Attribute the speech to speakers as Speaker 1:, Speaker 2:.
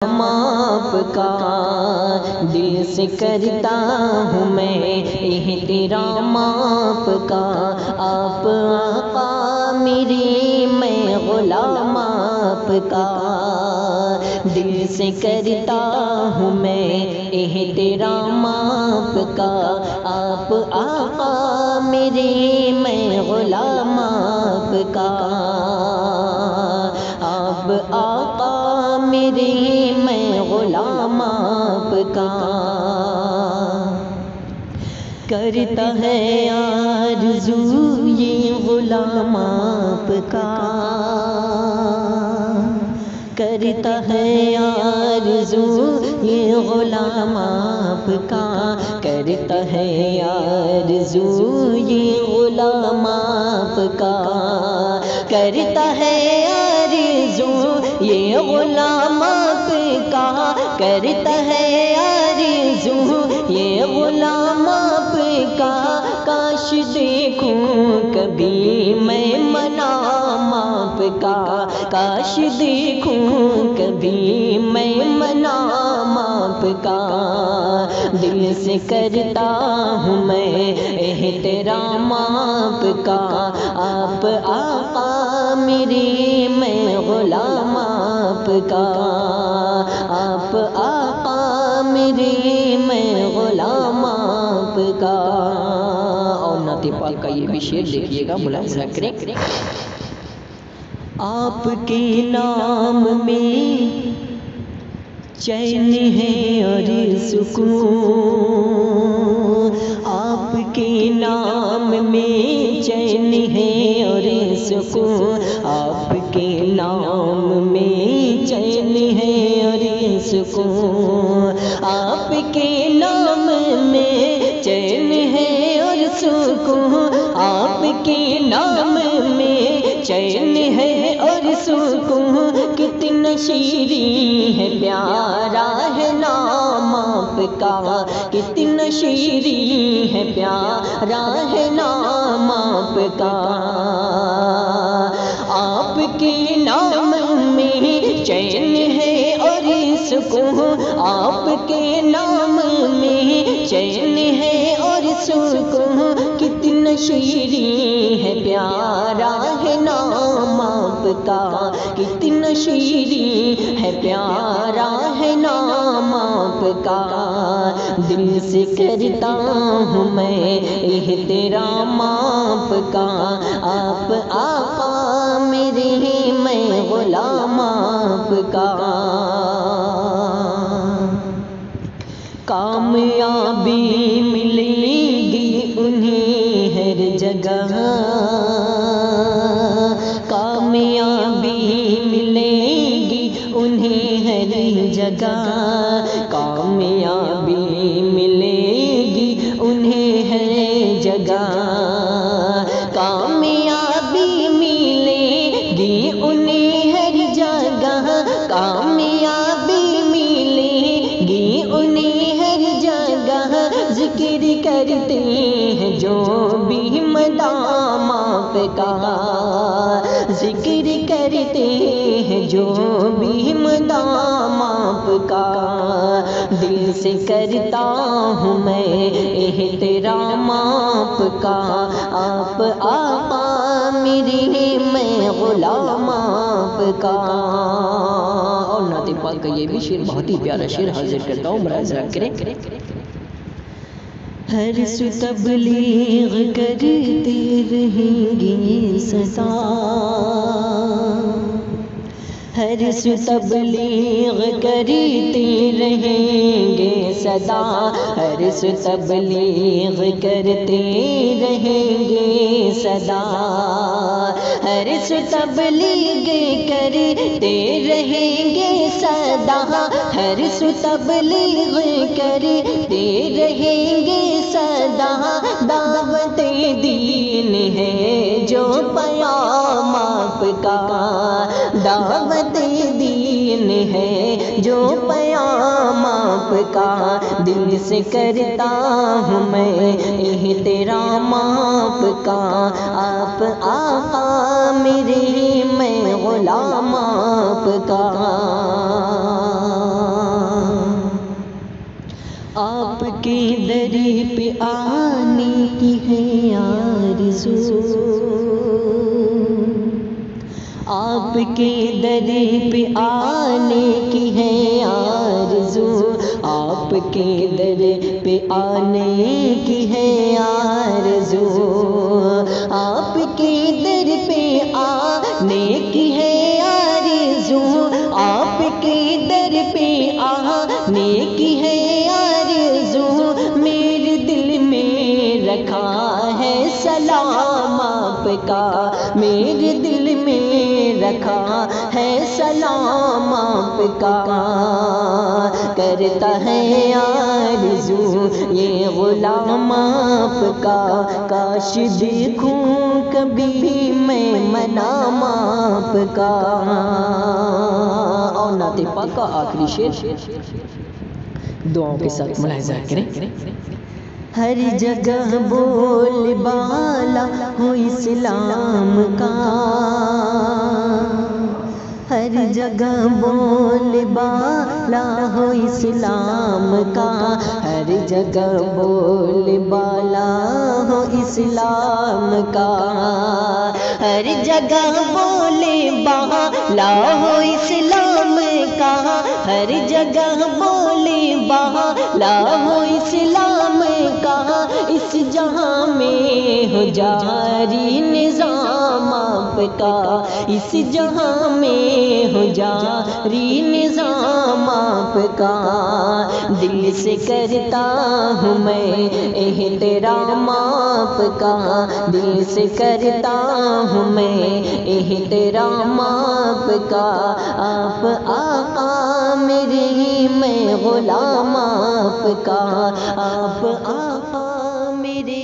Speaker 1: آپ کا دل سے کرتا ہوں میں احترام آپ کا، آپ آقا میرے میں غلام آپ کا، دل سے کرتا ہوں میں احترام آپ کا، آپ آقا میرے میں غلام آپ کا، آپ آقا میرے میں غلام آپ کا، کرتا ہے آرزو یہ غلام آپ کا، کرتا ہے آرزو یہ غلام آپ کا، کرتا ہے آرزو یہ غلام آپ کا، کرتا ہے آرزو یہ غلام آپ کا، کرتا ہے آرزو یہ غلام آپ کا، کاش دیکھوں کبھی میں منام آپ کا، کاش دیکھوں کبھی میں منام آپ کا، دل سے کرتا ہوں میں احترام آپ کا، آپ آقا میرے میں غلام آپ کا، آپ آقا میرے میں غلام آپ کا۔ اور نعت پاک کا یہ بھی شعر دیکھیے گا، ملاحظہ کریں، آپ کے نام میں چین ہے اور سکون، آپ کے نام میں چین ہے اور سکون، آپ کے نام میں چین ہے اور سکون، آپ کے نام میں چین ہے اور سکون، آپ کے نام میں چین ہے اور سکون، کتنا شیریں ہے پیارا ہے نام آپ کا، کتنا شیریں ہے پیارا ہے نام آپ کا، آپ کے نام میں چین ہے اور سکون، آپ کے نام میں چین ہے اور سکون، کتنا شیریں ہے پیارا ہے نام آپ کا، کتنا شیریں ہے پیارا ہے نام آپ کا، دل سے کرتا ہوں میں احترام آپ کا، آپ آقا میرے میں غلام آپ کا، کامیابی ملے گی انہیں ہر جگہ، کامیابی ملے گی انہیں ہر جگہ، کامیابی ملے گی انہیں ہر جگہ، کامیابی ملے گی انہیں ہر جگہ، کامیابی ملے گی انہیں ہر جگہ، ذکر کرتے ہیں جو بھی مدام آپ کا، ذکر کرتے ہیں جو بھی مدام آپ کا، دل سے کرتا ہوں میں احترام آپ کا، آپ آقا میرے میں غلام آپ کا۔ اور نعت پاک کا یہ بھی شعر بہت ہی پیارا شعر حاضر کرتا ہوں، ملاحظہ کریں، ہر سو تبلیغ کرتے رہیں گے سدا، ہر سو تبلیغ کرتے رہیں گے سدا، ہر سو تبلیغ کرتے رہیں گے سدا، ہر سو تبلیغ کرتے رہیں گے سدا، ہر سو تبلیغ کرتے رہیں گے سدا، دعوت دین ہے جو پیام آپ کا، دعوت دین ہے جو پیام آپ کا، دل سے کرتا ہوں میں احترام آپ کا، آپ آقا میرے میں غلام آپ کا۔ در پہ آنے کی ہے آرزو، آپ کے در پہ آنے کی ہے آرزو، آپ کے در پہ آنے کی ہے آرزو، آپ کے در پہ آنے کی ہے آرزو، آپ کے در پہ آنے کی ہے آرزو، میرے دل میں رکھا ہے سلام آپ کا، میرے دل میں رکھا ہے سلام آپ کا، کرتا ہے آرزو یہ غلام آپ کا، کاش دیکھوں کبھی میں منام آپ کا۔ اور نعت پاک کا آخری شعر دعاؤں کے ساتھ ملاحظہ کریں۔ ہر جگہ بول بالا ہو اسلام کا، ہر جگہ بول بالا ہو اسلام کا، ہر جگہ بول بالا ہو اسلام کا، ہر جگہ بول بالا ہو اسلام کا، ہر جگہ بول بالا ہو اسلام کا، اس جہاں میں ہو جاری نظام آپ کا، اس جہاں میں ہو جاری نظام آپ کا، دل سے کرتا ہوں میں احترام آپ کا، دل سے کرتا ہوں میں احترام آپ کا، آپ آقا میرے میں غلام آپ کا، آپ آقا میرے